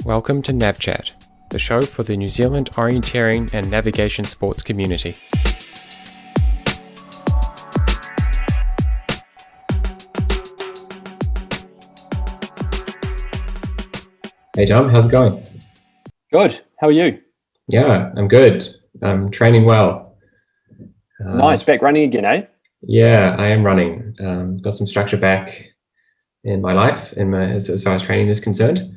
Welcome to Nav Chat, the show for the New Zealand orienteering and navigation sports community. Hey Tom, how's it going? Good. How are you? Yeah, I'm good. I'm training well. Nice. Back running again, eh? Yeah, I am running. Got some structure back in my life, as far as training is concerned,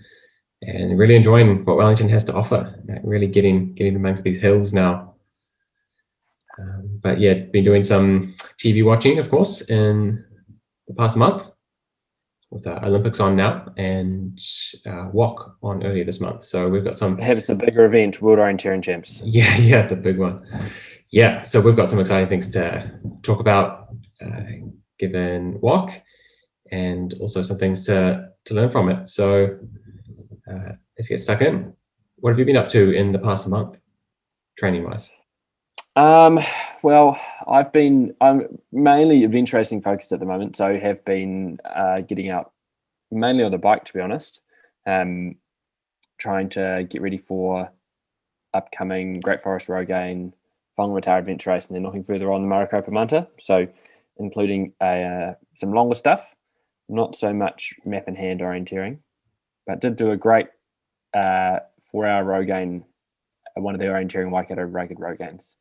and really enjoying what Wellington has to offer. Really getting amongst these hills now. But yeah, been doing some TV watching, of course, in the past month, with the Olympics on now, and walk on earlier this month. So we've got some... Perhaps the bigger event, World Orienteering Champs. Yeah, the big one. Yeah, so we've got some exciting things to talk about, given walk, and also some things to learn from it. So let's get stuck in. What have you been up to in the past month, training-wise? Well, I'm mainly event racing focused at the moment, so have been getting out mainly on the bike, to be honest. Trying to get ready for upcoming Great Forest Rogaine, Whangamatara event race, and then looking further on the Maricopa Manta. So including some longer stuff, not so much map in hand orienteering, but did do a great 4-hour Rogaine, one of the orienteering Waikato Rugged Rogaines,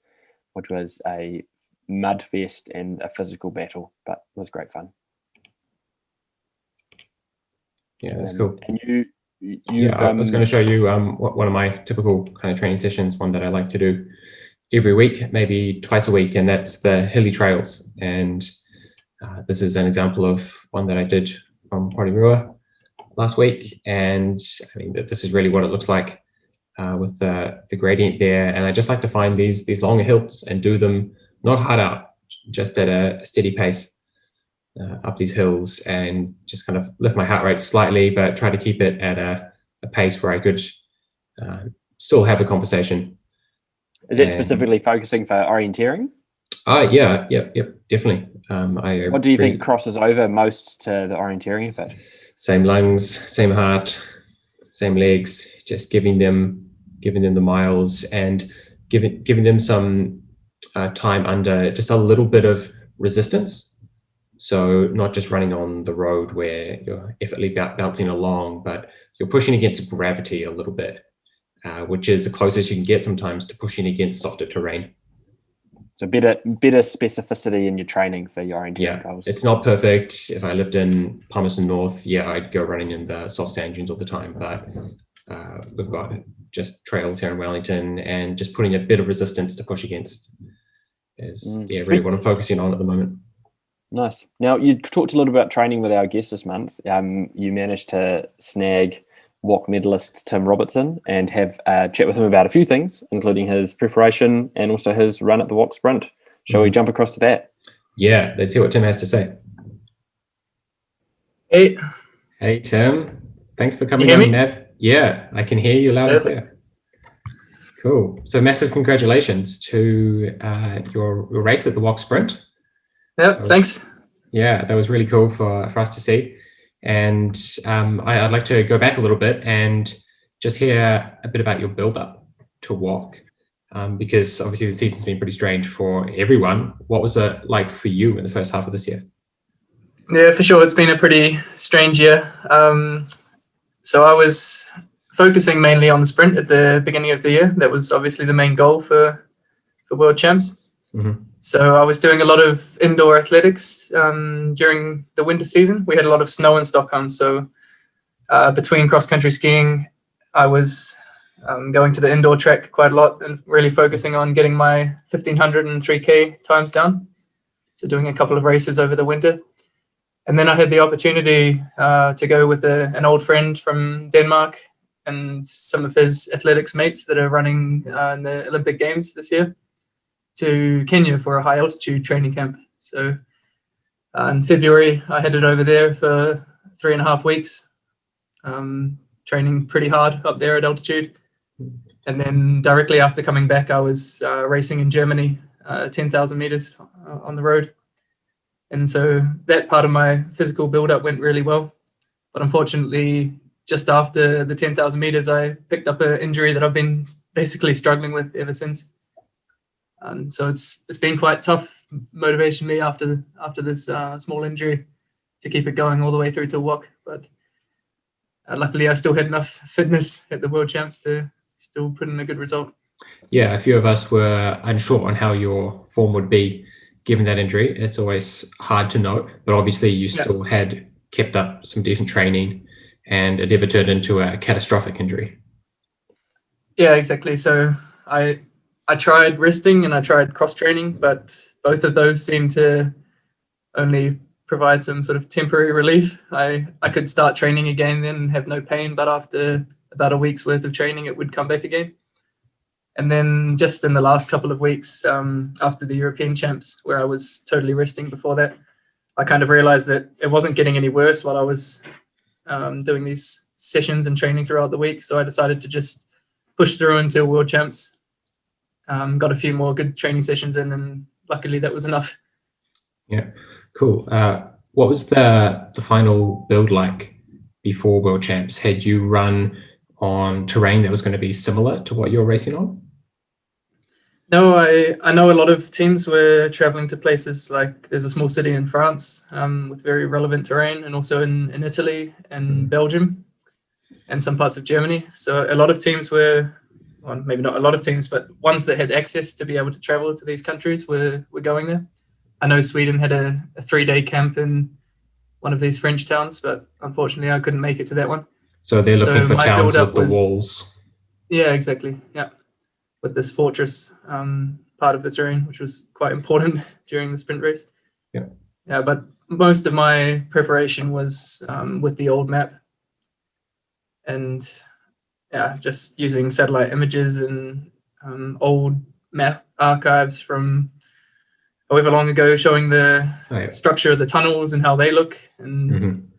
which was a mud fest and a physical battle, but it was great fun. Yeah, that's cool. And you I was going to show you one of my typical kind of training sessions, one that I like to do every week, maybe twice a week, and that's the hilly trails. And this is an example of one that I did from Porirua last week. And I mean, this is really what it looks like with the gradient there. And I just like to find these longer hills and do them not hard out, just at a steady pace up these hills, and just kind of lift my heart rate slightly, but try to keep it at a pace where I could still have a conversation. Is it specifically focusing for orienteering? Yeah, definitely. What do you think crosses over most to the orienteering effort? Same lungs, same heart, same legs, just giving them the miles, and giving them some time under just a little bit of resistance. So not just running on the road where you're effortlessly bouncing along, but you're pushing against gravity a little bit, which is the closest you can get sometimes to pushing against softer terrain. So better specificity in your training for your orienteering goals. It's not perfect. If I lived in Palmerston North, I'd go running in the soft sand dunes all the time, but we've got just trails here in Wellington, and just putting a bit of resistance to push against is really what I'm focusing on at the moment. Nice. Now, you talked a little about training with our guest this month. You managed to snag walk medalist Tim Robertson and have a chat with him about a few things, including his preparation and also his run at the walk sprint. Shall we jump across to that? Yeah, let's see what Tim has to say. Hey Tim, thanks for coming on, Nav. Yeah, I can hear you loud and clear. Cool. So massive congratulations to your race at the walk sprint. Yeah, thanks. Yeah, that was really cool for us to see. And I'd like to go back a little bit and just hear a bit about your build-up to walk, because obviously the season's been pretty strange for everyone. What was it like for you in the first half of this year? Yeah, for sure. It's been a pretty strange year. So I was focusing mainly on the sprint at the beginning of the year. That was obviously the main goal for World Champs. Mm-hmm. So I was doing a lot of indoor athletics during the winter season. We had a lot of snow in Stockholm. So between cross-country skiing, I was going to the indoor track quite a lot and really focusing on getting my 1500 and 3K times down. So doing a couple of races over the winter. And then I had the opportunity to go with an old friend from Denmark and some of his athletics mates that are running in the Olympic Games this year to Kenya for a high altitude training camp. So in February, I headed over there for 3.5 weeks, training pretty hard up there at altitude. And then directly after coming back, I was racing in Germany, 10,000 meters on the road. And so that part of my physical build-up went really well. But unfortunately, just after the 10,000 meters, I picked up an injury that I've been basically struggling with ever since. And so it's been quite tough motivationally after this small injury to keep it going all the way through to WOC. But luckily, I still had enough fitness at the World Champs to still put in a good result. Yeah, a few of us were unsure on how your form would be given that injury. It's always hard to know, but obviously you still had kept up some decent training, and it never turned into a catastrophic injury. Yeah, exactly. So I tried resting and I tried cross training, but both of those seemed to only provide some sort of temporary relief. I could start training again then and have no pain, but after about a week's worth of training, it would come back again. And then just in the last couple of weeks after the European Champs, where I was totally resting before that, I kind of realized that it wasn't getting any worse while I was doing these sessions and training throughout the week. So I decided to just push through until World Champs. Got a few more good training sessions in, and luckily that was enough. Yeah, cool. What was the final build like before World Champs? Had you run on terrain that was going to be similar to what you're racing on? No, I know a lot of teams were traveling to places like, there's a small city in France with very relevant terrain, and also in Italy and Belgium and some parts of Germany. So a lot of teams were, well, maybe not a lot of teams, but ones that had access to be able to travel to these countries were going there. I know Sweden had a 3-day camp in one of these French towns, but unfortunately I couldn't make it to that one. So they're looking for my towns build-up with the walls. Yeah, exactly. Yeah, with this fortress part of the terrain, which was quite important during the sprint race. Yeah, but most of my preparation was with the old map, and just using satellite images and old map archives from however long ago, showing the structure of the tunnels and how they look. And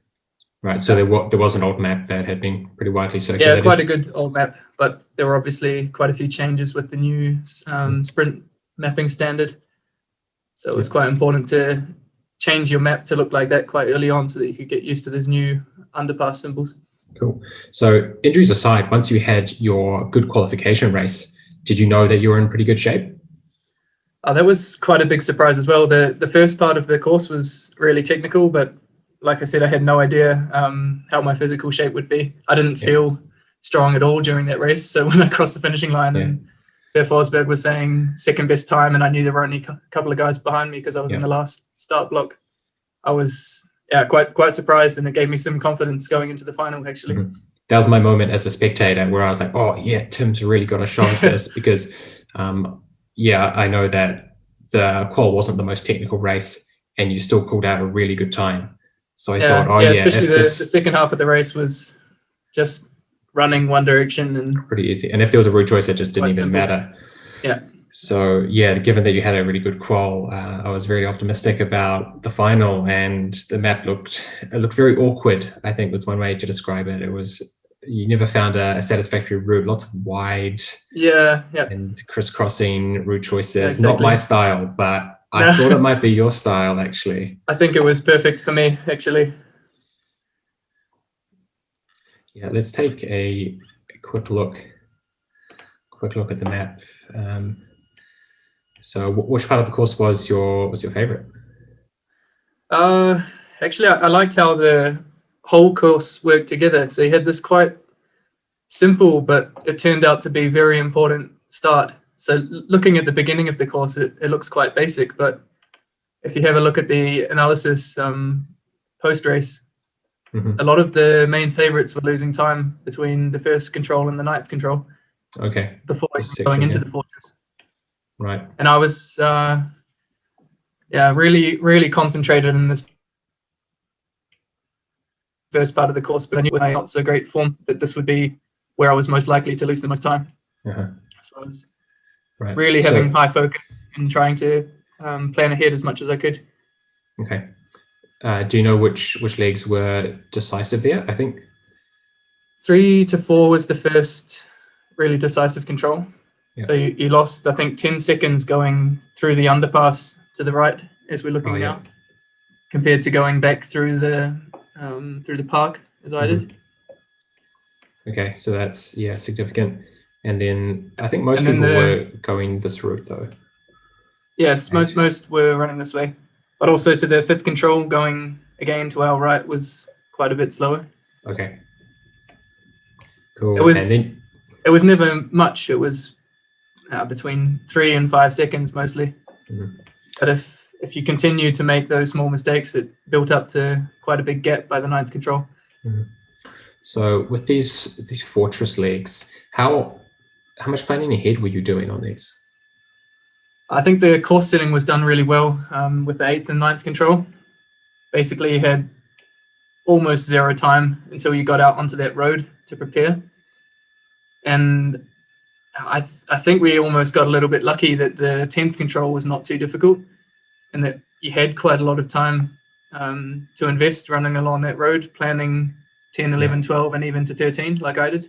Right, so there was an old map that had been pretty widely circulated. Yeah, quite a good old map, but there were obviously quite a few changes with the new sprint mapping standard. So it was quite important to change your map to look like that quite early on, so that you could get used to these new underpass symbols. Cool. So injuries aside, once you had your good qualification race, did you know that you were in pretty good shape? That was quite a big surprise as well. The first part of the course was really technical, but like I said, I had no idea how my physical shape would be. I didn't feel strong at all during that race. So when I crossed the finishing line and Per Forsberg was saying second best time, and I knew there were only a couple of guys behind me because I was in the last start block, I was quite surprised, and it gave me some confidence going into the final, actually. That was my moment as a spectator where I was like, oh yeah, Tim's really got a shot at this because I know that the qual wasn't the most technical race and you still pulled out a really good time. So I thought, especially the second half of the race was just running one direction and pretty easy. And if there was a route choice, it just didn't even matter. Yeah. So given that you had a really good qual, I was very optimistic about the final, and the map looked very awkward, I think was one way to describe it. It was, you never found a satisfactory route, lots of wide and crisscrossing route choices. Exactly. Not my style, but I thought it might be your style, actually. I think it was perfect for me, actually. Yeah, let's take a quick look at the map. So which part of the course was your favorite? Actually, I liked how the whole course worked together. So you had this quite simple, but it turned out to be very important start. So looking at the beginning of the course, it looks quite basic, but if you have a look at the analysis post-race, a lot of the main favorites were losing time between the first control and the ninth control. Okay. Before going into the fortress. Right. And I was really, really concentrated in this first part of the course, but I knew with my not so great form that this would be where I was most likely to lose the most time. So I was really having high focus and trying to plan ahead as much as I could. Okay. Do you know which legs were decisive there? I think 3 to 4 was the first really decisive control. So you lost, I think, 10 seconds going through the underpass to the right as we're looking now, compared to going back through the park as I did. Okay, so that's significant. And then I think most And then people were going this route though. Yes, most were running this way, but also to the fifth control going again to our right was quite a bit slower. Okay. Cool. It was never much. It was between 3 and 5 seconds mostly. Mhm. But if you continue to make those small mistakes, it built up to quite a big gap by the ninth control. Mhm. So with these fortress legs, how much planning ahead were you doing on these? I think the course setting was done really well with the 8th and 9th control. Basically, you had almost zero time until you got out onto that road to prepare. And I think we almost got a little bit lucky that the 10th control was not too difficult and that you had quite a lot of time to invest running along that road, planning 10, 11, 12, and even to 13 like I did.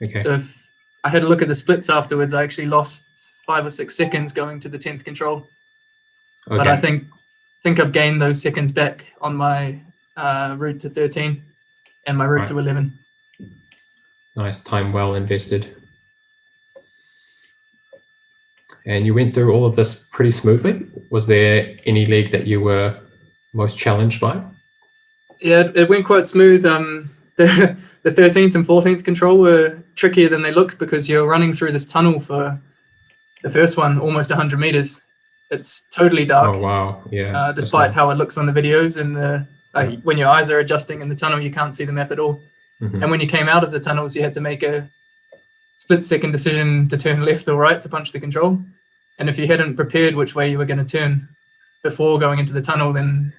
Okay. So if I had a look at the splits afterwards, I actually lost 5 or 6 seconds going to the 10th control. Okay. But I think I've gained those seconds back on my route to 13 and my route to 11. Nice, time well invested. And you went through all of this pretty smoothly. Was there any leg that you were most challenged by? Yeah, it went quite smooth. The 13th and 14th control were trickier than they look because you're running through this tunnel for the first one, almost 100 meters. It's totally dark. Oh, wow. Yeah. Despite how it looks on the videos and when your eyes are adjusting in the tunnel, you can't see the map at all. Mhm. And when you came out of the tunnels, you had to make a split-second decision to turn left or right to punch the control. And if you hadn't prepared which way you were going to turn before going into the tunnel, then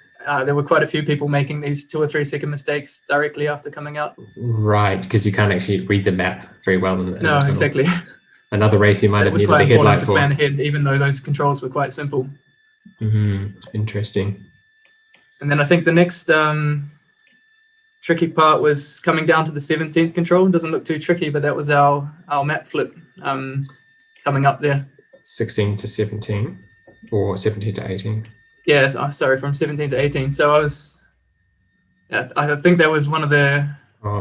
there were quite a few people making these 2 or 3 second mistakes directly after coming out. Right, because you can't actually read the map very well. In the tunnel. Exactly. Another race you might have needed a headlight headlight to for. plan ahead, even though those controls were quite simple. Interesting. And then I think the next tricky part was coming down to the 17th control. It doesn't look too tricky, but that was our map flip coming up there. 16 to 17 or 17 to 18? Yes, sorry, from 17 to 18. So I think that was one of the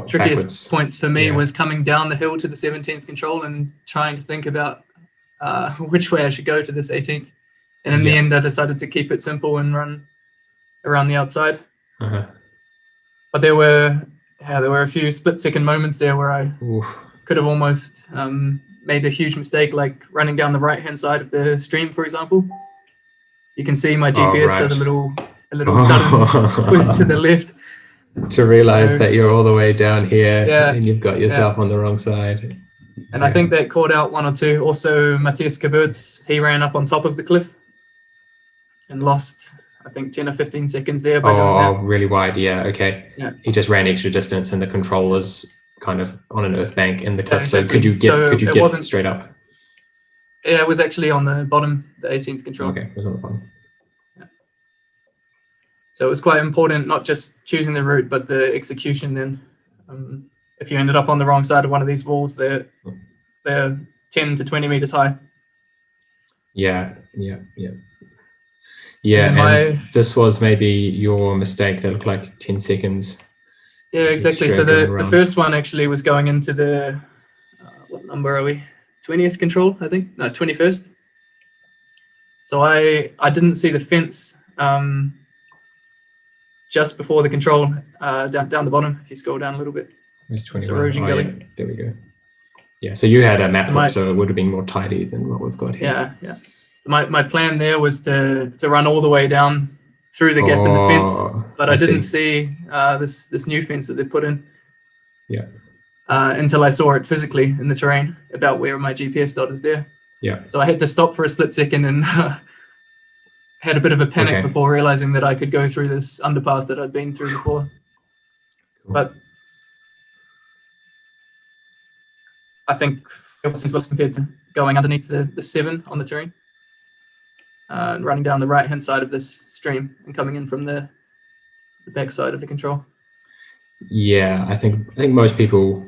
trickiest points for me was coming down the hill to the 17th control and trying to think about which way I should go to this 18th. And in the end, I decided to keep it simple and run around the outside. But there were a few split-second moments there where I could have almost made a huge mistake, like running down the right-hand side of the stream, for example. You can see my GPS does a little sudden twist to the left. To realize that you're all the way down here and you've got yourself on the wrong side. And I think that caught out 1 or 2. Also, Matthias Kaburtz, he ran up on top of the cliff and lost, I think, 10 or 15 seconds there by doing that. Really wide, okay. Yeah. He just ran extra distance and the controller's kind of on an earth bank in the cliff. Exactly. So could you get straight up? Yeah, it was actually on the bottom, the 18th control. Okay, it was on the bottom. Yeah. So it was quite important, not just choosing the route, but the execution then. If you ended up on the wrong side of one of these walls, they're 10 to 20 meters high. Yeah. And this was maybe your mistake that looked like 10 seconds. Yeah, exactly. So the first one actually was going into the, what number are we? 20th control, I think. No, 21st. So I didn't see the fence just before the control down the bottom. If you scroll down a little bit. It's erosion gully. Yeah, there we go. Yeah, so you had a map flip, so it would have been more tidy than what we've got here. Yeah. My plan there was to run all the way down through the gap in the fence, but I didn't see this new fence that they put in. Yeah. Until I saw it physically in the terrain about where my GPS dot is there. Yeah. So I had to stop for a split second and had a bit of a panic before realizing that I could go through this underpass that I'd been through before. Cool. But I think it was compared to going underneath the 7 on the terrain and running down the right-hand side of this stream and coming in from the back side of the control. Yeah, I think most people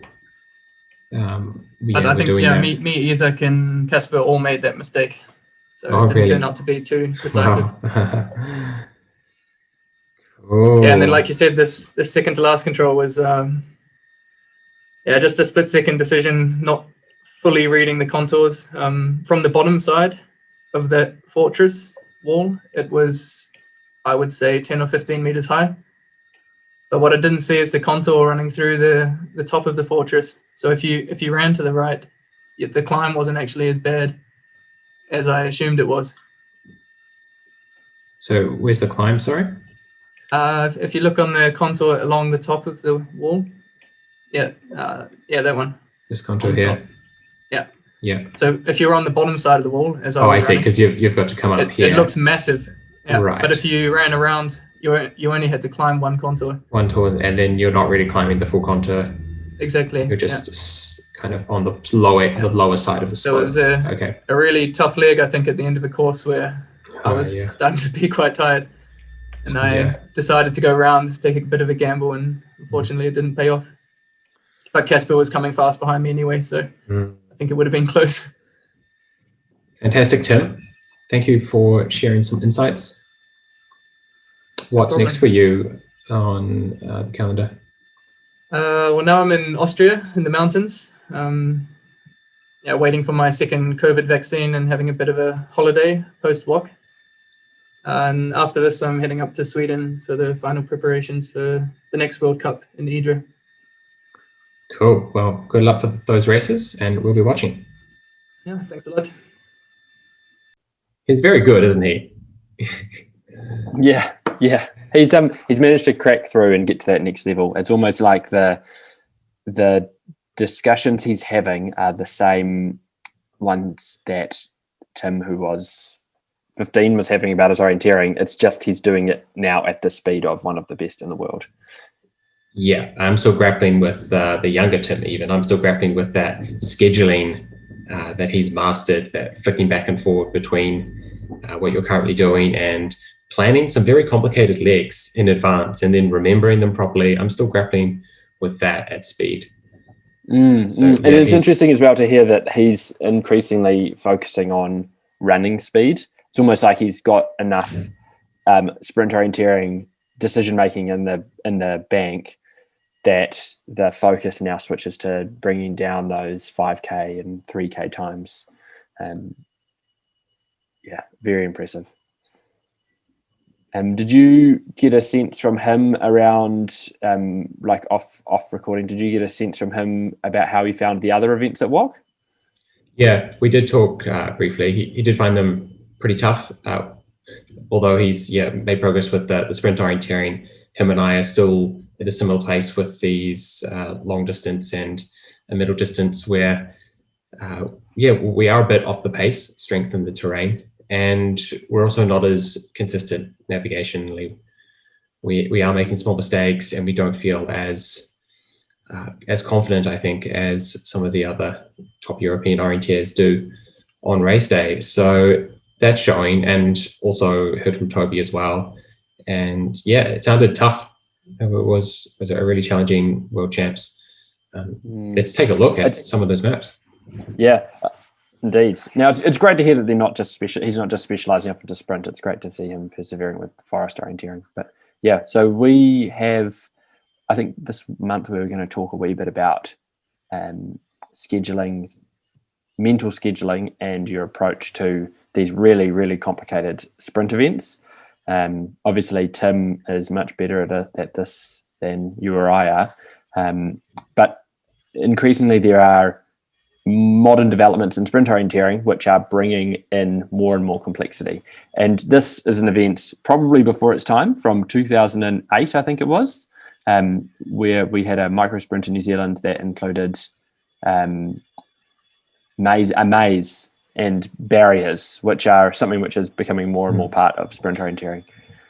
but I think me, Isaac, and Casper all made that mistake. So it didn't turn out to be too decisive. Wow. Yeah, and then like you said, this second to last control was Yeah, just a split-second decision, not fully reading the contours. From the bottom side of that fortress wall, it was, I would say, 10 or 15 meters high. But what I didn't see is the contour running through the top of the fortress. So if you ran to the right, the climb wasn't actually as bad as I assumed it was. So where's the climb, sorry? If you look on the contour along the top of the wall, yeah, that one. This contour On here. top. Yeah. Yeah. So if you're on the bottom side of the wall, as I Oh, was I see, running, because you've got to come up here. it looks massive. Yeah. Right. But if you ran around, you only had to climb one contour. One tour, and then you're not really climbing the full contour. Exactly. You're just kind of on the lower side of the slope. So it was a really tough leg, I think, at the end of the course where I was starting to be quite tired. And I decided to go around, take a bit of a gamble, and unfortunately it didn't pay off. But Casper was coming fast behind me anyway, so I think it would have been close. Fantastic, Tim. Thank you for sharing some insights. What's next for you on the calendar? Well, now I'm in Austria in the mountains. Waiting for my second COVID vaccine and having a bit of a holiday post-walk. And after this, I'm heading up to Sweden for the final preparations for the next World Cup in Idre. Cool. Well, good luck for those races, and we'll be watching. Yeah, thanks a lot. He's very good, isn't he? Yeah. He's managed to crack through and get to that next level. It's almost like the discussions he's having are the same ones that Tim, who was 15, was having about his orienteering. It's just he's doing it now at the speed of one of the best in the world. Yeah, I'm still grappling with the younger Tim even. I'm still grappling with that scheduling that he's mastered, that flicking back and forth between what you're currently doing and planning some very complicated legs in advance and then remembering them properly. I'm still grappling with that at speed. And it's interesting as well to hear that he's increasingly focusing on running speed. It's almost like he's got enough sprint orienteering decision making in the bank that the focus now switches to bringing down those 5K and 3K times. Very impressive. Did you get a sense from him around, like off recording, did you get a sense from him about how he found the other events at WOC? Yeah, we did talk briefly. He did find them pretty tough, although he's made progress with the sprint orienteering. Him and I are still at a similar place with these long distance and a middle distance where, we are a bit off the pace, strength in the terrain. And we're also not as consistent navigationally. We are making small mistakes, and we don't feel as confident, I think, as some of the other top European orienteers do on race day. So that's showing, and also heard from Toby as well. And it sounded tough. It was a really challenging World Champs. Let's take a look at some of those maps. Yeah. Indeed. Now it's great to hear that they're not just he's not just specializing off into sprint. It's great to see him persevering with forest orienteering. But so we have, I think this month we were going to talk a wee bit about scheduling, mental scheduling, and your approach to these really, really complicated sprint events. Obviously, Tim is much better at this than you or I are. But increasingly there are modern developments in sprint orienteering which are bringing in more and more complexity. And this is an event probably before its time, from 2008, I think it was, where we had a micro sprint in New Zealand that included a maze and barriers, which are something which is becoming more and more part of sprint orienteering.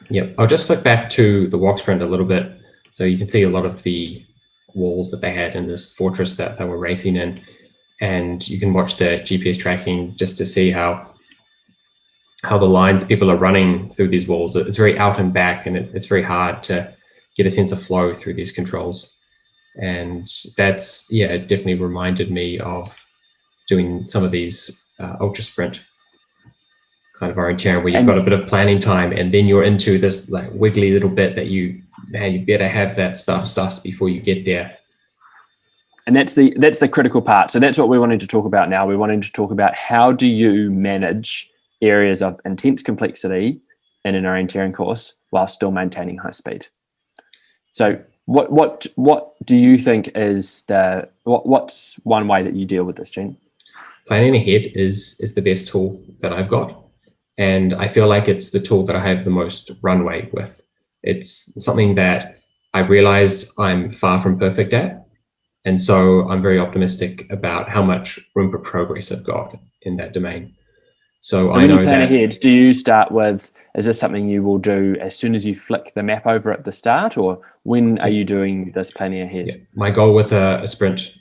Yeah, I'll just flick back to the walk sprint a little bit. So you can see a lot of the walls that they had in this fortress that they were racing in. And you can watch the GPS tracking just to see how the lines people are running through these walls. It's very out and back, and it's very hard to get a sense of flow through these controls. And that's, it definitely reminded me of doing some of these ultra sprint kind of orienteering where you've got a bit of planning time, and then you're into this like wiggly little bit that you better have that stuff sussed before you get there. And that's the critical part. So that's what we're wanting to talk about now. We're wanting to talk about how do you manage areas of intense complexity in an orienteering course while still maintaining high speed. So what do you think is what's one way that you deal with this, Gene? Planning ahead is the best tool that I've got. And I feel like it's the tool that I have the most runway with. It's something that I realize I'm far from perfect at. And so I'm very optimistic about how much room for progress I've got in that domain. So I when know you plan that ahead, do you start with, is this something you will do as soon as you flick the map over at the start, or when are you doing this planning ahead? my goal with a sprint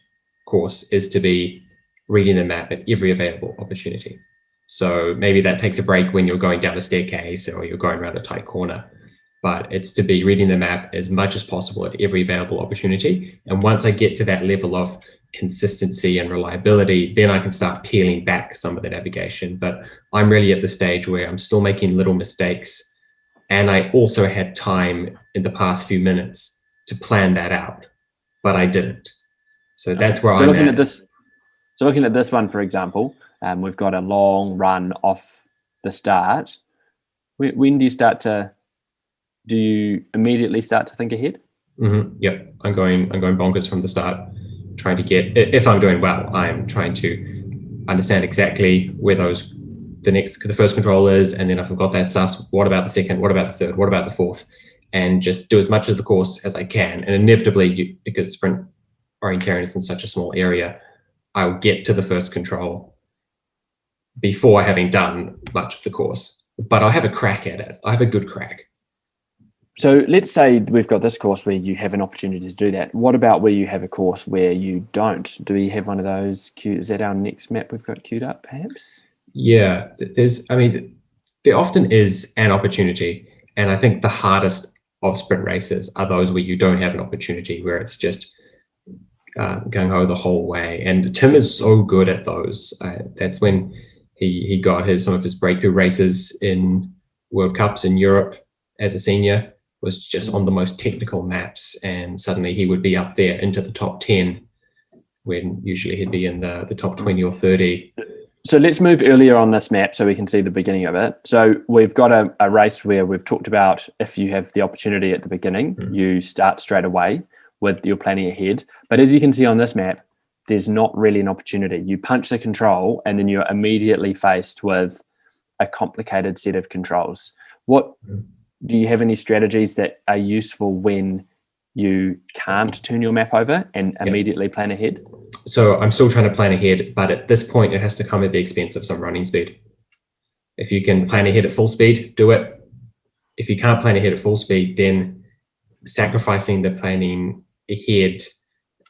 course is to be reading the map at every available opportunity. So maybe that takes a break when you're going down a staircase or you're going around a tight corner, but it's to be reading the map as much as possible at every available opportunity. And once I get to that level of consistency and reliability, then I can start peeling back some of the navigation. But I'm really at the stage where I'm still making little mistakes. And I also had time in the past few minutes to plan that out, but I didn't. So that's where I'm at. So looking at this one, for example, we've got a long run off the start. When do you immediately start to think ahead? Mm-hmm. Yep, I'm going bonkers from the start, trying to get, if I'm doing well, I'm trying to understand exactly where the first control is, and then if I've got that sus, what about the second, what about the third, what about the fourth, and just do as much of the course as I can. And inevitably, because sprint orienteering is in such a small area, I'll get to the first control before having done much of the course, but I'll have a crack at it. I have a good crack. So let's say we've got this course where you have an opportunity to do that. What about where you have a course where you don't? Do we have one of those queued? Is that our next map we've got queued up, perhaps? Yeah, there often is an opportunity. And I think the hardest of sprint races are those where you don't have an opportunity, where it's just gung-ho the whole way. And Tim is so good at those. That's when he got some of his breakthrough races in World Cups in Europe as a senior, was just on the most technical maps, and suddenly he would be up there into the top 10 when usually he'd be in the top 20 or 30. So let's move earlier on this map so we can see the beginning of it. So we've got a race where we've talked about if you have the opportunity at the beginning, you start straight away with your planning ahead. But as you can see on this map, there's not really an opportunity. You punch the control and then you're immediately faced with a complicated set of controls. Do you have any strategies that are useful when you can't turn your map over and immediately plan ahead? So I'm still trying to plan ahead, but at this point, it has to come at the expense of some running speed. If you can plan ahead at full speed, do it. If you can't plan ahead at full speed, then sacrificing the planning ahead,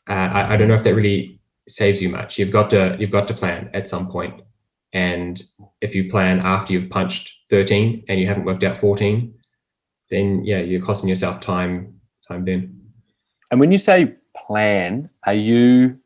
I don't know if that really saves you much. You've got to plan at some point. And if you plan after you've punched 13 and you haven't worked out 14, then you're costing yourself time then. And when you say plan, are you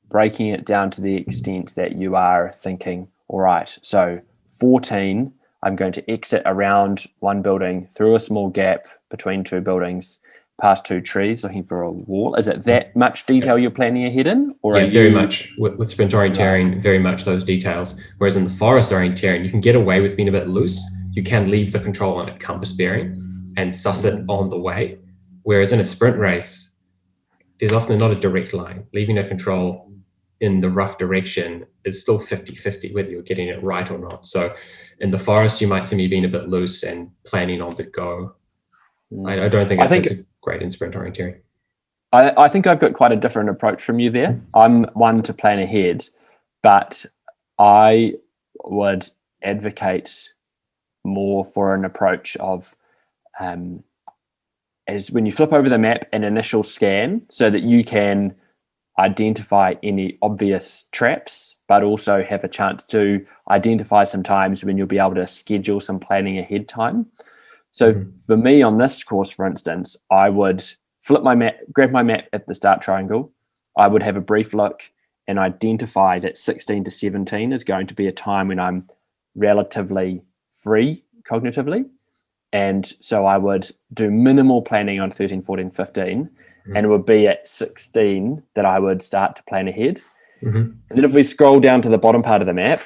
breaking it down to the extent that you are thinking, all right, so 14, I'm going to exit around one building, through a small gap between two buildings, past two trees, looking for a wall? Is it that much detail you're planning ahead in? Or very much. With sprint orienteering, very much those details. Whereas in the forest orienteering, you can get away with being a bit loose. You can leave the control on a compass bearing and suss it on the way. Whereas in a sprint race, there's often not a direct line. Leaving a control in the rough direction is still 50-50, whether you're getting it right or not. So in the forest, you might see me being a bit loose and planning on the go. I don't think that's great in sprint orienteering. I think I've got quite a different approach from you there. I'm one to plan ahead, but I would advocate more for an approach of as when you flip over the map, an initial scan so that you can identify any obvious traps, but also have a chance to identify some times when you'll be able to schedule some planning ahead time. So for me on this course, for instance, I would flip my map, grab my map at the start triangle. I would have a brief look and identify that 16 to 17 is going to be a time when I'm relatively free cognitively. And so I would do minimal planning on 13, 14, 15, and it would be at 16 that I would start to plan ahead. Mm-hmm. And then if we scroll down to the bottom part of the map,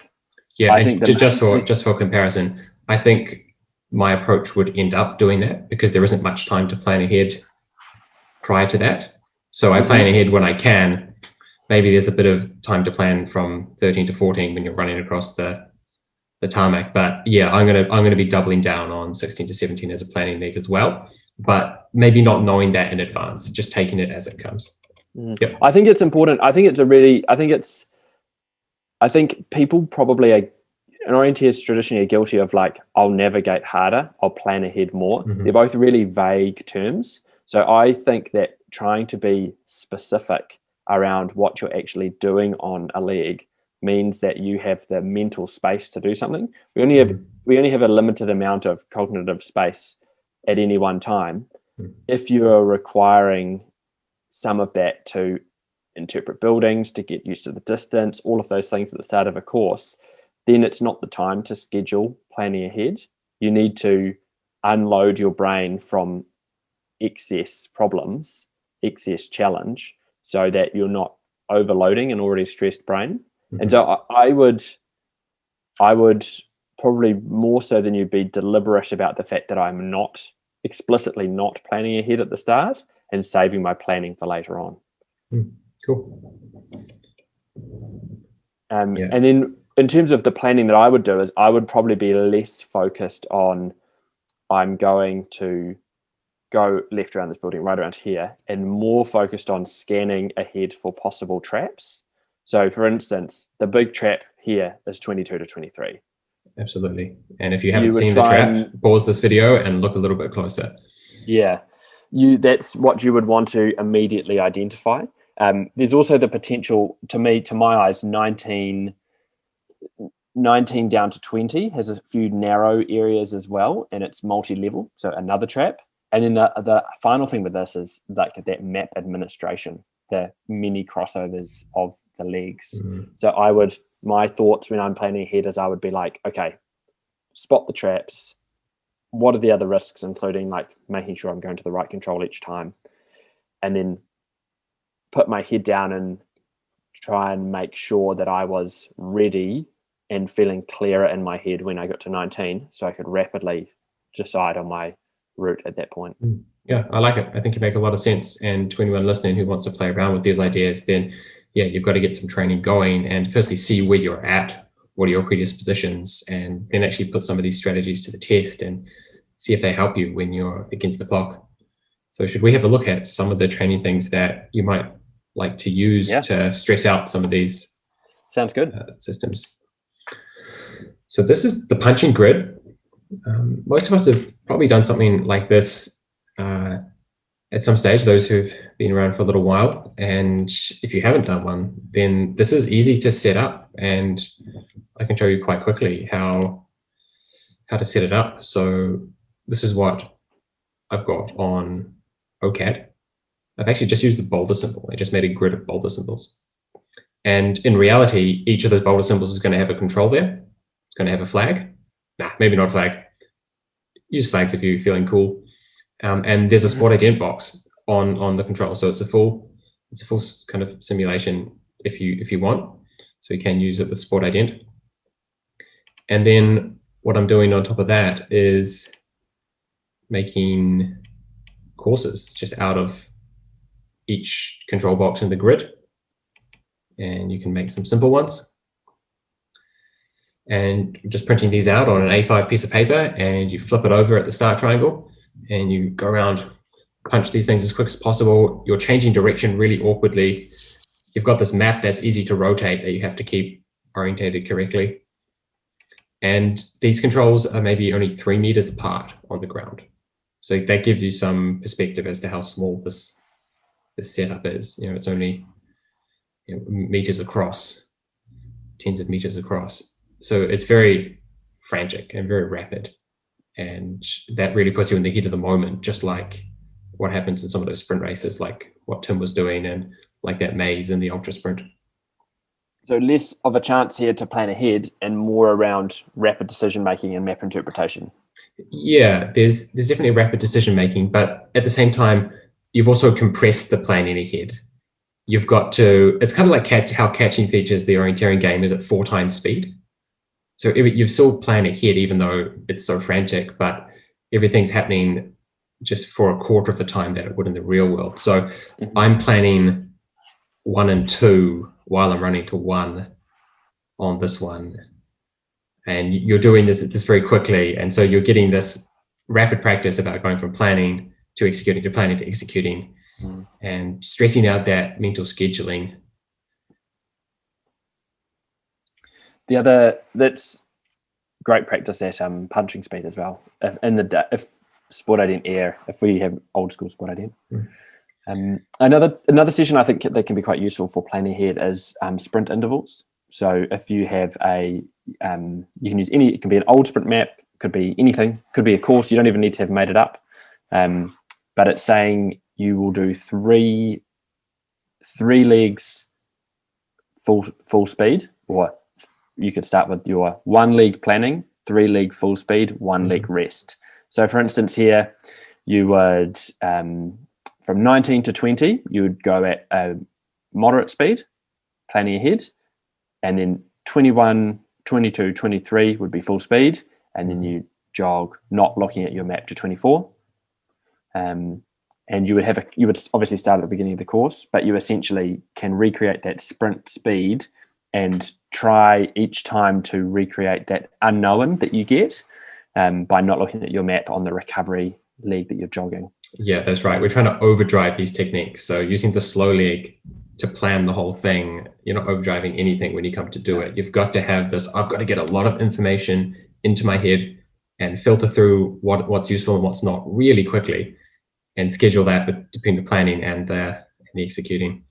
yeah, I think just for comparison, I think my approach would end up doing that because there isn't much time to plan ahead prior to that. So I plan ahead when I can. Maybe there's a bit of time to plan from 13 to 14 when you're running across the tarmac. But yeah, I'm gonna be doubling down on 16 to 17 as a planning leg as well. But maybe not knowing that in advance, just taking it as it comes. Yep. I think it's important. I think people probably are, and orienteers traditionally are guilty of like, I'll navigate harder, I'll plan ahead more. Mm-hmm. They're both really vague terms. So I think that trying to be specific around what you're actually doing on a leg means that you have the mental space to do something. We only have a limited amount of cognitive space at any one time. If you are requiring some of that to interpret buildings, to get used to the distance, all of those things at the start of a course, then it's not the time to schedule planning ahead. You need to unload your brain from excess problems, excess challenge, so that you're not overloading an already stressed brain. Mm-hmm. And so I would probably more so than you be deliberate about the fact that I'm not explicitly not planning ahead at the start and saving my planning for later on. Cool. And then in terms of the planning that I would do is I would probably be less focused on I'm going to go left around this building, right around here, and more focused on scanning ahead for possible traps. So for instance, the big trap here is 22 to 23. Absolutely. And if you haven't seen the trap, pause this video and look a little bit closer. Yeah. That's what you would want to immediately identify. There's also the potential, to my eyes, 19 down to 20 has a few narrow areas as well, and it's multi-level, so another trap. And then the final thing with this is like that map administration, the mini crossovers of the legs. Mm-hmm. So my thoughts when I'm planning ahead is I would be like, okay, spot the traps. What are the other risks, including like making sure I'm going to the right control each time, and then put my head down and try and make sure that I was ready and feeling clearer in my head when I got to 19, so I could rapidly decide on my route at that point. Yeah, I like it. I think you make a lot of sense. And to anyone listening who wants to play around with these ideas, then yeah, you've got to get some training going and firstly see where you're at, what are your predispositions, and then actually put some of these strategies to the test and see if they help you when you're against the clock. So should we have a look at some of the training things that you might like to use to stress out some of these? Sounds good. Systems. So this is the punching grid. Most of us have probably done something like this at some stage, those who've been around for a little while. And if you haven't done one, then this is easy to set up. And I can show you quite quickly how to set it up. So this is what I've got on OCAD. I've actually just used the boulder symbol. I just made a grid of boulder symbols. And in reality, each of those boulder symbols is going to have a control there. It's going to have a flag. Nah, maybe not a flag. Use flags if you're feeling cool. And there's a sport ident box on the control. So it's a full kind of simulation if you want. So you can use it with sport ident. And then what I'm doing on top of that is making courses just out of each control box in the grid. And you can make some simple ones. And just printing these out on an A5 piece of paper, and you flip it over at the start triangle and you go around, punch these things as quick as possible. You're changing direction really awkwardly. You've got this map that's easy to rotate that you have to keep orientated correctly. And these controls are maybe only 3 meters apart on the ground. So that gives you some perspective as to how small this setup is. You know, it's only meters across, tens of meters across. So it's very frantic and very rapid. And that really puts you in the heat of the moment, just like what happens in some of those sprint races, like what Tim was doing and like that maze in the ultra sprint. So less of a chance here to plan ahead and more around rapid decision-making and map interpretation. Yeah, there's definitely rapid decision-making, but at the same time, you've also compressed the planning ahead. You've got to, it's kind of like how catching features the orienteering game is at 4 times speed. So you've still planned ahead, even though it's so frantic, but everything's happening just for a quarter of the time that it would in the real world. So I'm planning 1 and 2 while I'm running to 1 on this one. And you're doing this very quickly. And so you're getting this rapid practice about going from planning to executing to planning to executing and stressing out that mental scheduling. The other, that's great practice at punching speed as well. If Sport Ident Air, if we have old school Sport Ident. Another session I think that can be quite useful for planning ahead is sprint intervals. So if you have you can use any, it can be an old sprint map, could be anything, could be a course, you don't even need to have made it up. But it's saying you will do three legs full speed, or you could start with your 1 leg planning, 3 leg full speed, 1 leg rest. So for instance here, you would, from 19 to 20, you would go at a moderate speed, planning ahead, and then 21, 22, 23 would be full speed, and then you jog, not looking at your map, to 24. And you would obviously start at the beginning of the course, but you essentially can recreate that sprint speed and try each time to recreate that unknown that you get by not looking at your map on the recovery leg that you're jogging. Yeah, that's right. We're trying to overdrive these techniques. So using the slow leg to plan the whole thing, you're not overdriving anything when you come to do it. You've got to have this, I've got to get a lot of information into my head and filter through what's useful and what's not really quickly, and schedule that between the planning and the executing.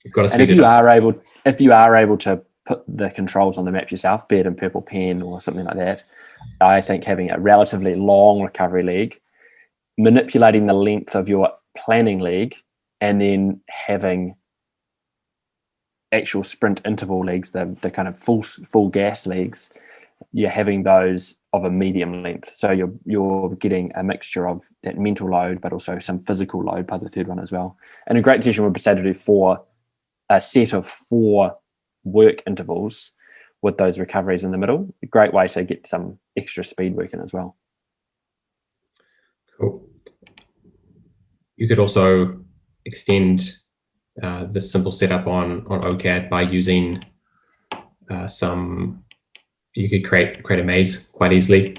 You've got to speed it up. If you are able to put the controls on the map yourself, be it in purple pen or something like that, I think having a relatively long recovery leg, manipulating the length of your planning leg, and then having actual sprint interval legs, the kind of full gas legs, you're having those of a medium length. So you're getting a mixture of that mental load, but also some physical load by the third one as well. And a great session would be to do a set of 4 work intervals with those recoveries in the middle. A great way to get some extra speed work in as well. Cool. You could also extend this simple setup on OCAD by using you could create a maze quite easily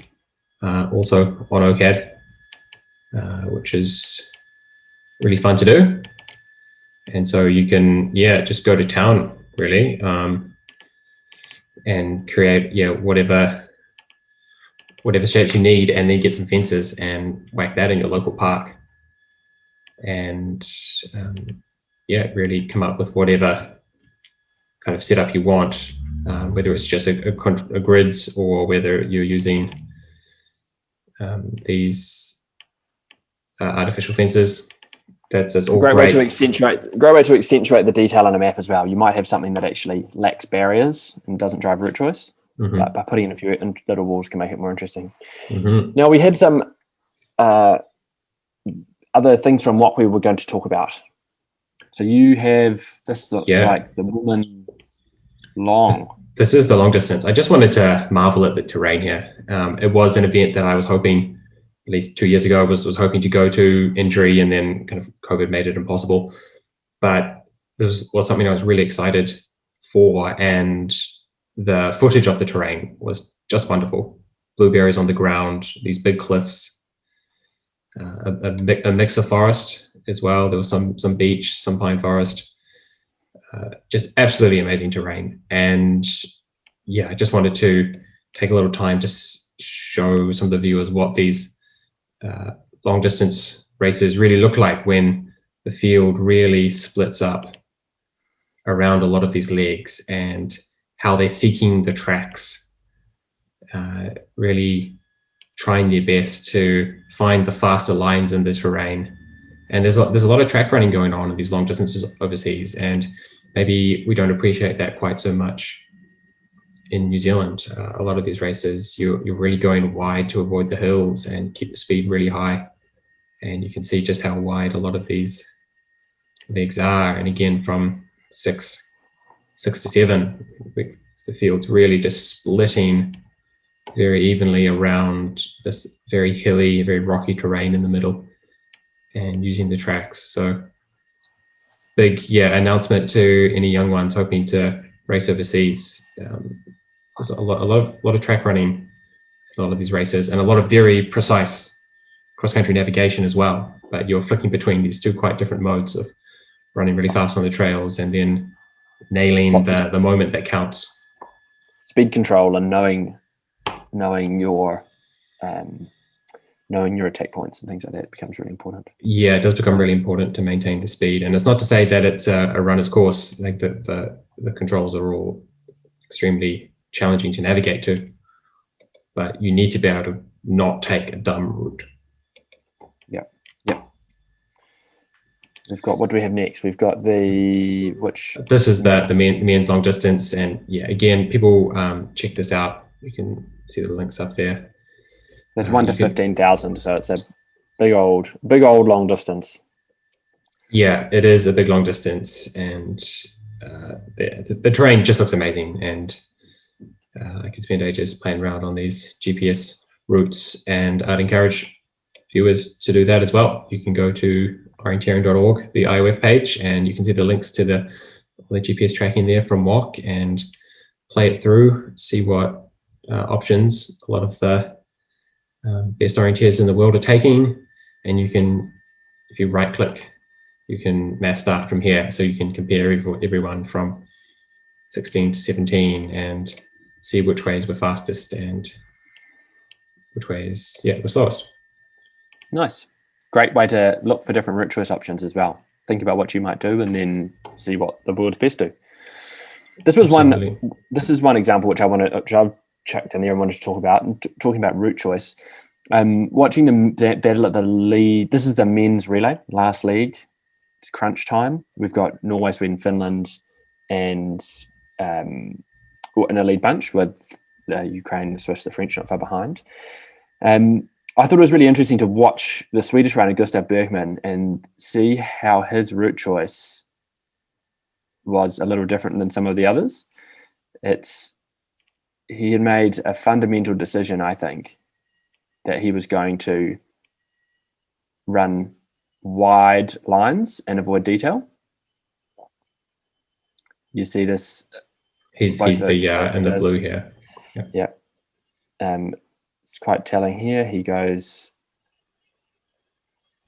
also on OCAD, which is really fun to do. And so you can, just go to town really, and create, whatever shapes you need, and then get some fences and whack that in your local park. And really come up with whatever kind of setup you want, whether it's just a grids or whether you're using these artificial fences. That's all great. Great way to accentuate the detail on a map as well. You might have something that actually lacks barriers and doesn't drive route choice, but by putting in a few little walls can make it more interesting. Now, we had some other things from what we were going to talk about. So you have, this looks like the woman long. This is the long distance. I just wanted to marvel at the terrain here. It was an event that I was hoping, at least 2 years ago, was hoping to go to, injury, and then kind of COVID made it impossible. But this was something I was really excited for, and the footage of the terrain was just wonderful. Blueberries on the ground, these big cliffs, a mix of forest as well. There was some beach, some pine forest, just absolutely amazing terrain. And I just wanted to take a little time to show some of the viewers what these long distance races really look like when the field really splits up around a lot of these legs, and how they're seeking the tracks, really trying their best to find the faster lines in the terrain. And there's a lot of track running going on in these long distances overseas, and maybe we don't appreciate that quite so much in New Zealand. A lot of these races, you're really going wide to avoid the hills and keep the speed really high. and you can see just how wide a lot of these legs are. And again, from 6 to 7, the field's really just splitting very evenly around this very hilly, very rocky terrain in the middle, and using the tracks. So big announcement to any young ones hoping to race overseas. There's a lot of track running, a lot of these races, and a lot of very precise cross-country navigation as well. But you're flicking between these two quite different modes of running really fast on the trails and then nailing the moment that counts. Speed control and knowing your attack points and things like that becomes really important. Yeah, it does become really important to maintain the speed. And it's not to say that it's a runner's course. Like the controls are all extremely challenging to navigate to, but you need to be able to not take a dumb route. Yeah. What do we have next? We've got this is the men's long distance, and again, people check this out. You can see the links up there. There's 1 to 15,000, so it's a big old long distance. Yeah, it is a big long distance, and the terrain just looks amazing. And I can spend ages playing around on these GPS routes, and I'd encourage viewers to do that as well. You can go to orienteering.org, the IOF page, and you can see the links to the GPS tracking there from WOC, and play it through, see what options a lot of the best orienteers in the world are taking. And you can, if you right click, you can mass start from here, so you can compare everyone from 16 to 17 and see which ways were fastest and which ways were slowest. Nice. Great way to look for different route choice options as well. Think about what you might do and then see what the world's best do. This is one example which I've checked in there and wanted to talk about, and talking about route choice. Watching the battle at the lead. This is the men's relay, last league. It's crunch time. We've got Norway, Sweden, Finland, and in a lead bunch with Ukraine, the Swiss, the French not far behind. I thought it was really interesting to watch the Swedish runner Gustav Bergman and see how his route choice was a little different than some of the others. He had made a fundamental decision, I think, that he was going to run wide lines and avoid detail. You see this. He's the in the blue here. Yeah. It's quite telling here. He goes.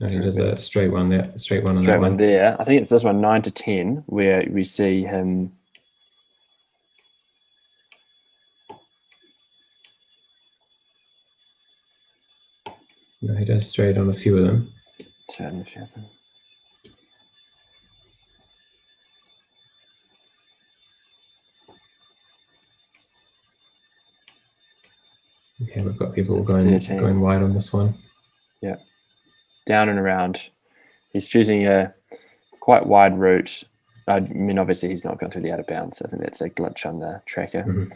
No, he does a straight one there. Straight one there. I think it's this one, 9 to 10, where we see him. No, he does straight on a few of them. Okay, we've got people going wide on this one. Yeah, down and around. He's choosing a quite wide route. I mean, obviously, he's not gone through the out of bounds. I think that's a glitch on the tracker. Mm-hmm.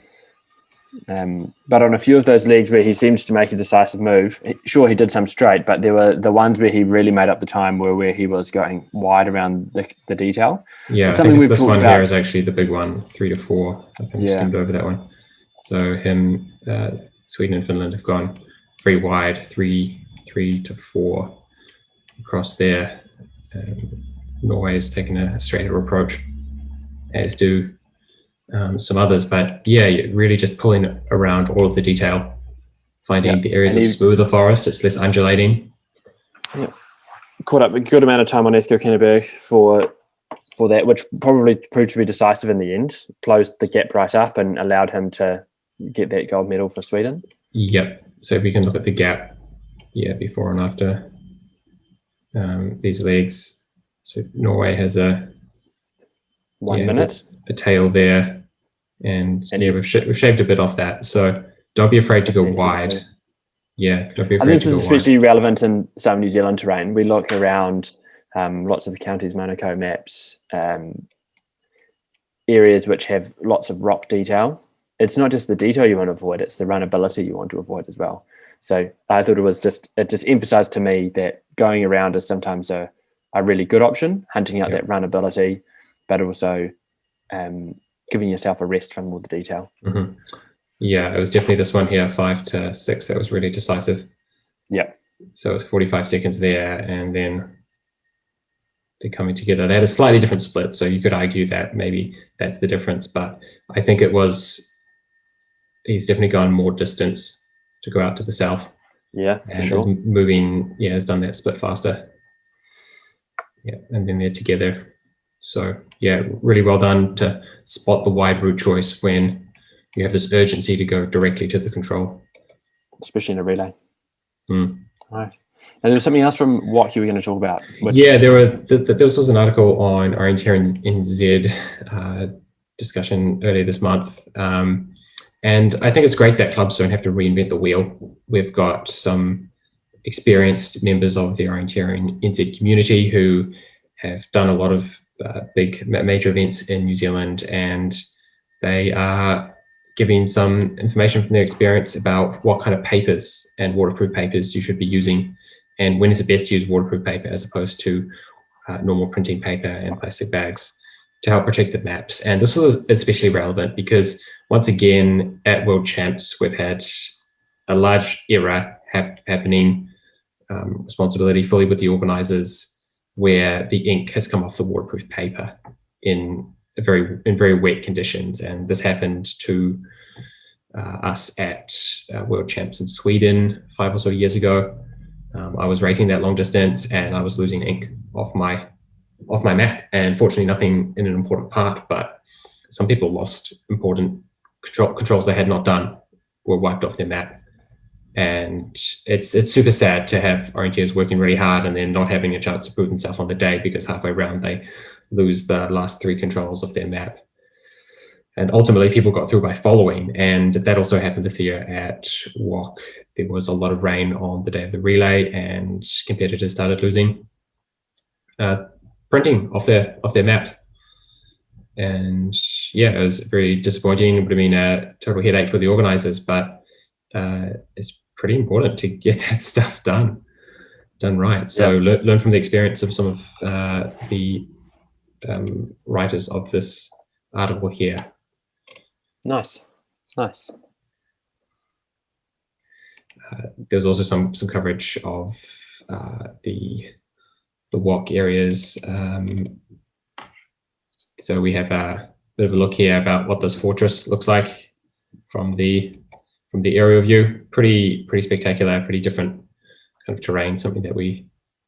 But on a few of those legs where he seems to make a decisive move, sure, he did some straight, but there were the ones where he really made up the time were where he was going wide around the detail. Yeah, I think this one here is actually the big one, 3 to 4. I think just skimmed over that one. So him, Sweden and Finland have gone very wide, 3 to 4 across there. Norway has taken a straighter approach, as do some others, but really just pulling around all of the detail, finding the areas of smoother forest. It's less undulating. Yeah, caught up a good amount of time on Esker Kenneberg for that, which probably proved to be decisive in the end. Closed the gap right up and allowed him to get that gold medal for Sweden. Yep. So if we can look at the gap, before and after these legs. So Norway has a 1 minute. A tail there, and we've shaved a bit off that. So don't be afraid to go wide. Yeah, don't be afraid to go wide. I think this is especially relevant in some New Zealand terrain. We look around lots of the counties Manukau maps, areas which have lots of rock detail. It's not just the detail you want to avoid, it's the runnability you want to avoid as well. So I thought it just emphasized to me that going around is sometimes a really good option, hunting out that runability, but also giving yourself a rest from all the detail. Mm-hmm. Yeah, it was definitely this one here, 5 to 6, that was really decisive. Yeah. So it's 45 seconds there, and then they're coming together. They had a slightly different split, so you could argue that maybe that's the difference, but I think he's definitely gone more distance to go out to the south. Yeah, for and sure. is moving, has done that split faster. Yeah, and then they're together. So yeah, really well done to spot the wide route choice when you have this urgency to go directly to the control. Especially in a relay. Mm. Right. And there's something else from what you were going to talk about. Yeah, there was an article on Orienteering NZ discussion earlier this month. And I think it's great that clubs don't have to reinvent the wheel. We've got some experienced members of the Orienteering NZ community who have done a lot of big major events in New Zealand, and they are giving some information from their experience about what kind of papers and waterproof papers you should be using, and when is it best to use waterproof paper as opposed to normal printing paper and plastic bags to help protect the maps. And this was especially relevant because once again at World Champs we've had a large error happening, responsibility fully with the organisers, where the ink has come off the waterproof paper in very wet conditions. And this happened to us at World Champs in Sweden 5 or so years ago. I was racing that long distance and I was losing ink off my map, and fortunately nothing in an important part, but some people lost important controls they had not done, were wiped off their map. And it's super sad to have orienteers working really hard and then not having a chance to prove themselves on the day because halfway around they lose the last 3 controls of their map. And ultimately people got through by following, and that also happened this year at WOC. There was a lot of rain on the day of the relay and competitors started losing printing off their map. And yeah, it was very disappointing. It would have been a total headache for the organisers, but it's pretty important to get that stuff done right. So learn from the experience of some of the writers of this article here. Nice. There's also some coverage of the WOC areas. So we have a bit of a look here about what this fortress looks like from the aerial view. Pretty spectacular, pretty different kind of terrain, something that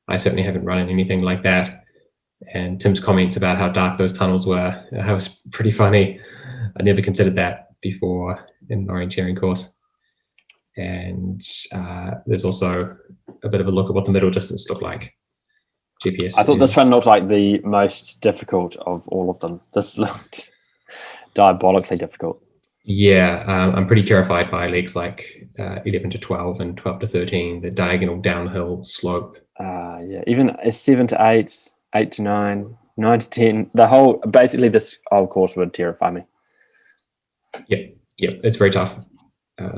I certainly haven't run in anything like that. And Tim's comments about how dark those tunnels were, that was pretty funny. I never considered that before in an orienteering course. And there's also a bit of a look at what the middle distance looked like. GPS. I thought this one looked like the most difficult of all of them. This looked diabolically difficult. Yeah, I'm pretty terrified by legs like 11 to 12 and 12 to 13, the diagonal downhill slope. Yeah, even a 7 to 8, 8 to 9, 9 to 10, basically this whole course would terrify me. Yeah, it's very tough.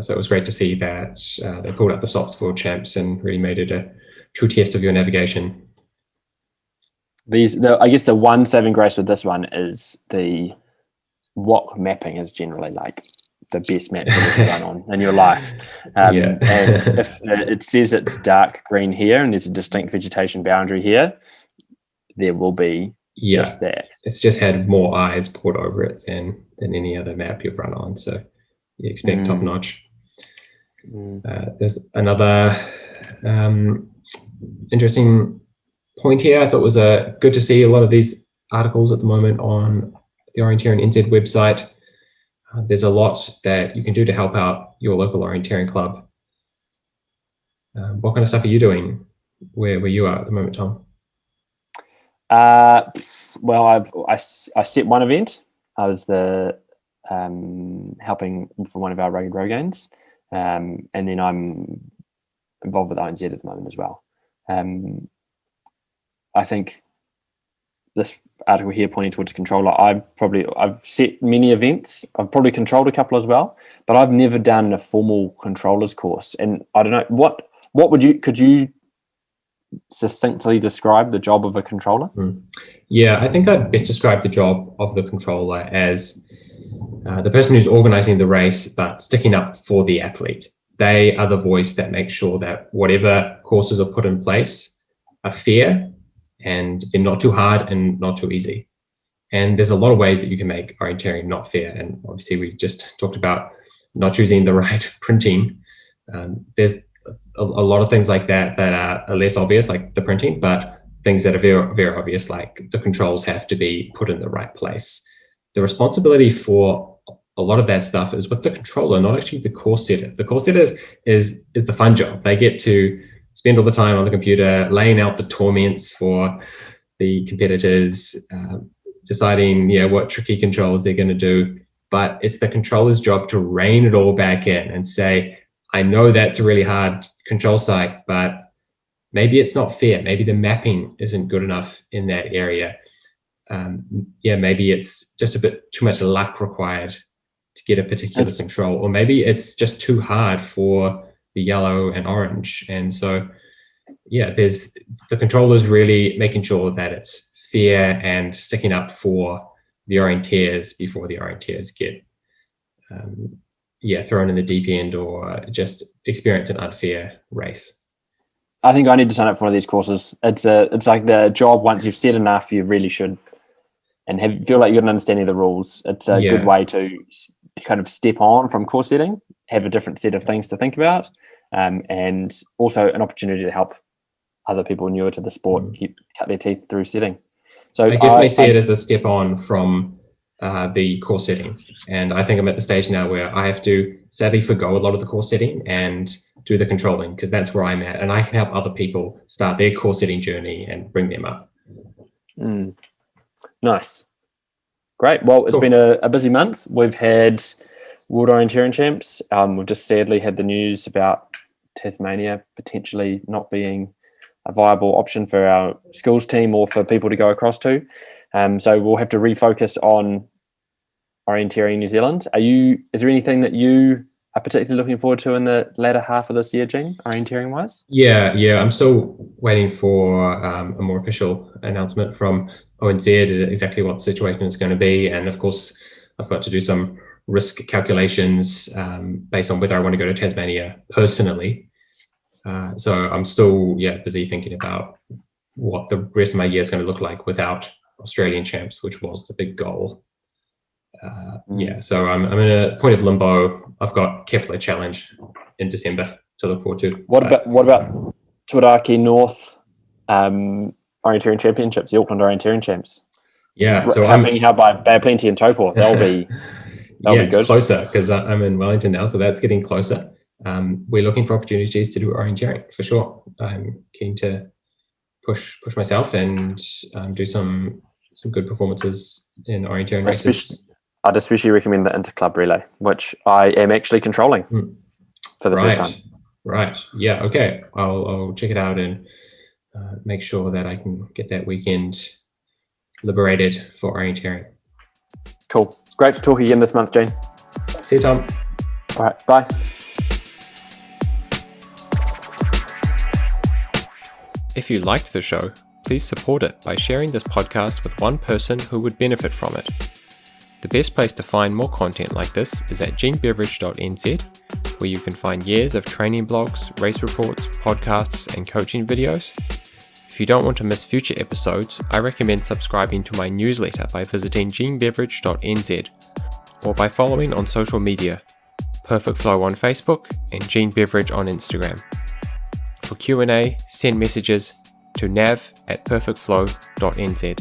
So it was great to see that they pulled out the stops for Champs and really made it a true test of your navigation. I guess the one saving grace with this one is the WOC mapping is generally like the best map to run on in your life. And if it says it's dark green here and there's a distinct vegetation boundary here, there will be just that. It's just had more eyes poured over it than any other map you've run on. So you expect top notch. There's another interesting point here. I thought was good to see a lot of these articles at the moment on the Orienteering NZ website. There's a lot that you can do to help out your local orienteering club. What kind of stuff are you doing where you are at the moment, Tom? Well, I set one event. I was the helping for one of our rugged road games, and then I'm involved with INZ at the moment as well. I think this article here pointing towards controller. I've set many events. I've probably controlled a couple as well, but I've never done a formal controllers course. And I don't know could you succinctly describe the job of a controller? Yeah, I think I'd best describe the job of the controller as the person who's organizing the race, but sticking up for the athlete. They are the voice that makes sure that whatever courses are put in place are fair and they're not too hard and not too easy. And there's a lot of ways that you can make orienteering not fair. And obviously we just talked about not choosing the right printing. There's a lot of things like that are less obvious, like the printing, but things that are very, very obvious, like the controls have to be put in the right place. The responsibility for a lot of that stuff is with the controller, not actually the course setter. The course setter is the fun job. They get to spend all the time on the computer, laying out the torments for the competitors, deciding what tricky controls they're going to do. But it's the controller's job to rein it all back in and say, I know that's a really hard control site, but maybe it's not fair. Maybe the mapping isn't good enough in that area. Maybe it's just a bit too much luck required to get a particular control, or maybe it's just too hard for the yellow and orange. And so, there's the controllers really making sure that it's fair and sticking up for the orienteers before the orienteers get thrown in the deep end or just experience an unfair race. I think I need to sign up for one of these courses. It's like the job, once you've said enough, you really should, and feel like you've got an understanding of the rules. It's a good way to kind of step on from course setting, have a different set of things to think about, and also an opportunity to help other people newer to the sport cut their teeth through setting. So I definitely see it as a step on from the course setting. And I think I'm at the stage now where I have to sadly forgo a lot of the course setting and do the controlling, because that's where I'm at. And I can help other people start their course setting journey and bring them up. Nice. Great. Well, it's been a busy month. We've had World Orienteering Champs. We've just sadly had the news about Tasmania potentially not being a viable option for our schools team or for people to go across to. So we'll have to refocus on orienteering New Zealand. Is there anything that you are particularly looking forward to in the latter half of this year, Gene, orienteering wise? Yeah. I'm still waiting for a more official announcement from ONZ exactly what the situation is going to be. And of course, I've got to do some risk calculations based on whether I want to go to Tasmania personally. So I'm still busy thinking about what the rest of my year is going to look like without Australian champs, which was the big goal. So I'm in a point of limbo. I've got Kepler Challenge in December to look forward to. What about Tuaraki North Orienteering Championships, the Auckland Orienteering Champs? Yeah, so I'm being held by Bad Plenty and Taupo. They'll be good. It's closer because I'm in Wellington now, so that's getting closer. We're looking for opportunities to do orienteering for sure. I'm keen to push myself and do some good performances in orienteering races. I'd especially recommend the Interclub Relay, which I am actually controlling for the first time. Right. Yeah. Okay. I'll check it out and make sure that I can get that weekend liberated for orienteering. Cool. Great to talk again this month, Jane. See you, Tom. All right. Bye. If you liked the show, please support it by sharing this podcast with one person who would benefit from it. The best place to find more content like this is at genebeveridge.nz, where you can find years of training blogs, race reports, podcasts, and coaching videos. If you don't want to miss future episodes, I recommend subscribing to my newsletter by visiting genebeveridge.nz or by following on social media, Perfect Flow on Facebook and Gene Beveridge on Instagram. For Q&A, send messages to nav@perfectflow.nz.